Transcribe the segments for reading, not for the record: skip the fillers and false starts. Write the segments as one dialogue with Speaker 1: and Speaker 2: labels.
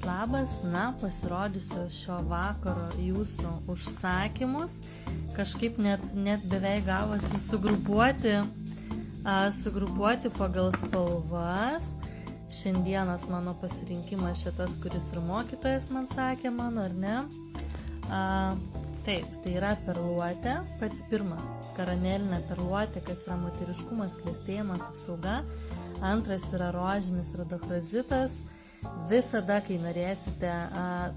Speaker 1: labas, pasirodysiu šio vakaro jūsų užsakymus, kažkaip net beveik gavosi sugrupuoti pagal spalvas. Šiandienas mano pasirinkimas šitas, kuris ir mokytojas man sakė mano, ar ne? Taip, tai yra perluotė, pats pirmas, karamelinė perluotė, kas yra moteriškumas, klestėjimas, apsauga. Antras yra rožinis radochrozitas. Visada, kai norėsite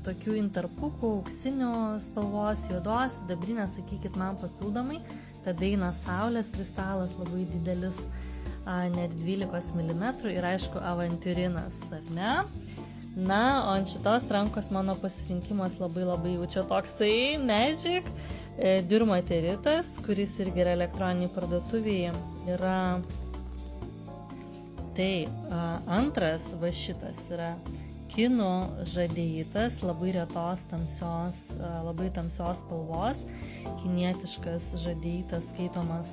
Speaker 1: tokių intarpukų, auksinių spalvos, juodos, sidabrinės, sakykit man papildomai. Tada eina saulės kristalas, labai didelis, net 12 mm ir aišku avantiūrinas, ar ne? Na, o ant šitos rankos mano pasirinkimas labai jaučia toksai magic. Dirmateritas, kuris irgi yra elektroniniai parduotuvėje, yra... Tai antras va šitas yra kinų žadeitas, labai retos labai tamsios spalvos, kinietiškas žadeitas skaitomas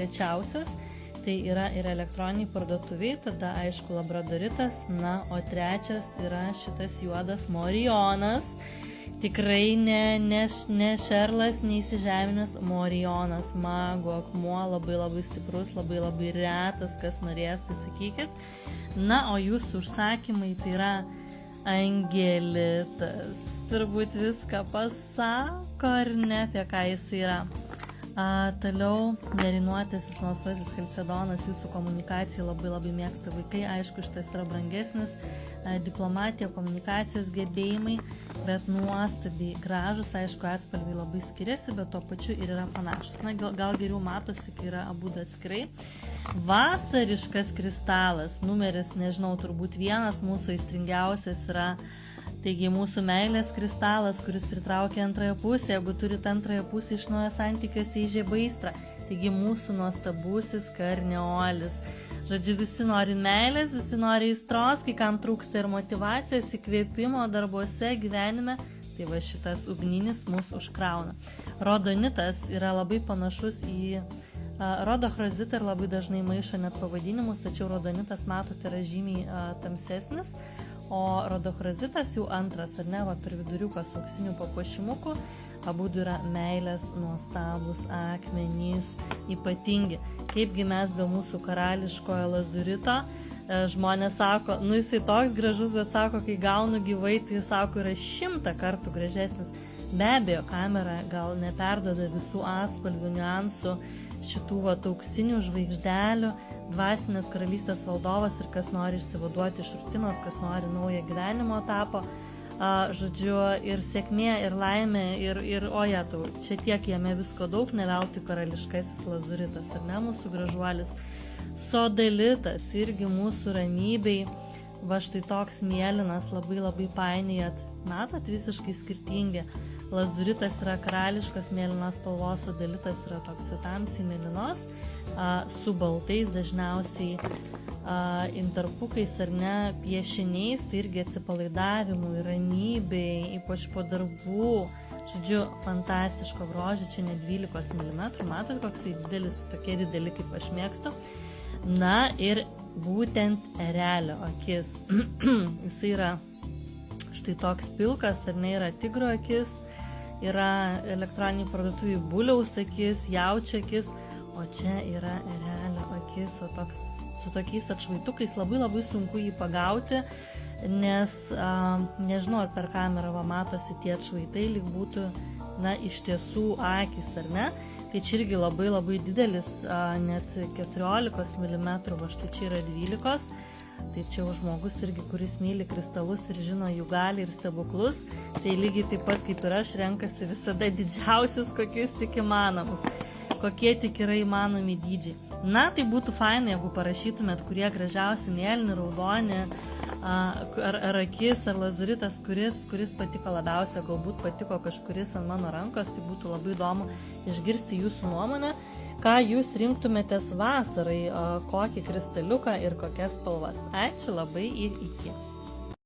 Speaker 1: rečiausias, tai yra ir elektroniniai parduotuviai, tada aišku labradoritas, na, o trečias yra šitas juodas morijonas, tikrai ne šerlas, neįsižeminęs morijonas, mago akmuo, labai stiprus, labai retas, kas norės, tai sakykit. Na, o jūsų užsakymai tai yra angelitas. Turbūt viską pasako, ar ne, apie ką jis yra. Toliau mėlynuotasis melsvasis chalcedonas, jūsų komunikacijai labai mėgsta vaikai, aišku, šitas yra brangesnis, diplomatija, komunikacijos gebėjimai, bet nuostabiai gražus, aišku, atspalviai labai skiriasi, bet tuo pačiu ir yra panašus. Na, gal geriau matosi, kai yra abudu atskirai. Vasariškas kristalas, numeris, nežinau, turbūt vienas mūsų aistringiausias yra. Taigi mūsų meilės kristalas, kuris pritraukia antrąją pusę, jeigu turite antrąją pusę iš naujo santykiuose įžiebia aistrą. Taigi mūsų nuostabusis karneolis. Žodžiu, visi nori meilės, visi nori aistros, kai kam trūksta ir motyvacijos, įkvėpimo darbuose, gyvenime. Tai va šitas ugninis mūsų užkrauna. Rodonitas yra labai panašus į rodochrozitą ir labai dažnai maišo net pavadinimus, tačiau rodonitas, matote, yra žymiai tamsesnis. O rodochrositas jau antras, ar ne, va, per viduriuką su auksiniu papuošimuku, abudu yra meilės nuostabus akmenys, ypatingi. Kaipgi mes be mūsų karališkojo lazurito, žmonės sako, nu jisai toks gražus, bet sako, kai gaunu gyvai, tai sako, yra 100 kartų gražesnis. Be abejo, kamera gal neperduoda visų atspalvių, niuansų, šitų va, auksinių žvaigždelių, dvasinės karalystės valdovas ir kas nori išsivaduoti iš rutinos, kas nori naują gyvenimo etapą, žodžiu, ir sėkmė, ir laimė, ir ojetau, čia tiek jame visko daug, ne veltui karališkasis lazuritas, ar ne, mūsų gražuolis. Sodalitas, irgi mūsų ramybei, va štai toks mėlynas, labai painijat, matot, visiškai skirtingi. Lazuritas yra karališkas mėlynos spalvos, sodalitas yra toks jau tamsiai mėlynos, su baltais dažniausiai intarpukais ar ne piešiniais, tai irgi atsipalaidavimui, ramybei, ypač po darbų. Žodžiu, fantastiško grožio, čia ne 12 mm, matot, koks didelis, tokie dideli, kaip aš mėgstu. Na ir būtent erelio akis. Jis yra štai toks pilkas, ar ne, yra tigro akis, yra elektroniniai parduotuvių buliaus akis, jaučio akis, o čia yra erelio akis, o toks, su tokiais atšvaitukais labai sunku jį pagauti, nes nežinau, ar per kamerą va, matosi tie atšvaitai, lyg būtų, na, iš tiesų akis, ar ne? Tai čia irgi labai didelis, net 14 mm, va štai čia yra 12. Tai čia jau žmogus irgi, kuris myli kristalus ir žino jų gali ir stebuklus, tai lygiai taip pat kaip ir aš renkasi visada didžiausius, kokius tik įmanomus, kokie tik yra įmanomi dydžiai. Na, tai būtų faina, jeigu parašytumėt, kurie gražiausi mėlyni, raudoni, ar akis, ar lazuritas, kuris patiko labiausia, galbūt patiko kažkuris ant mano rankos, tai būtų labai įdomu išgirsti jūsų nuomonę. Ką jūs rinktumėtės vasarai, kokį kristaliuką ir kokias spalvas. Ačiū labai ir iki.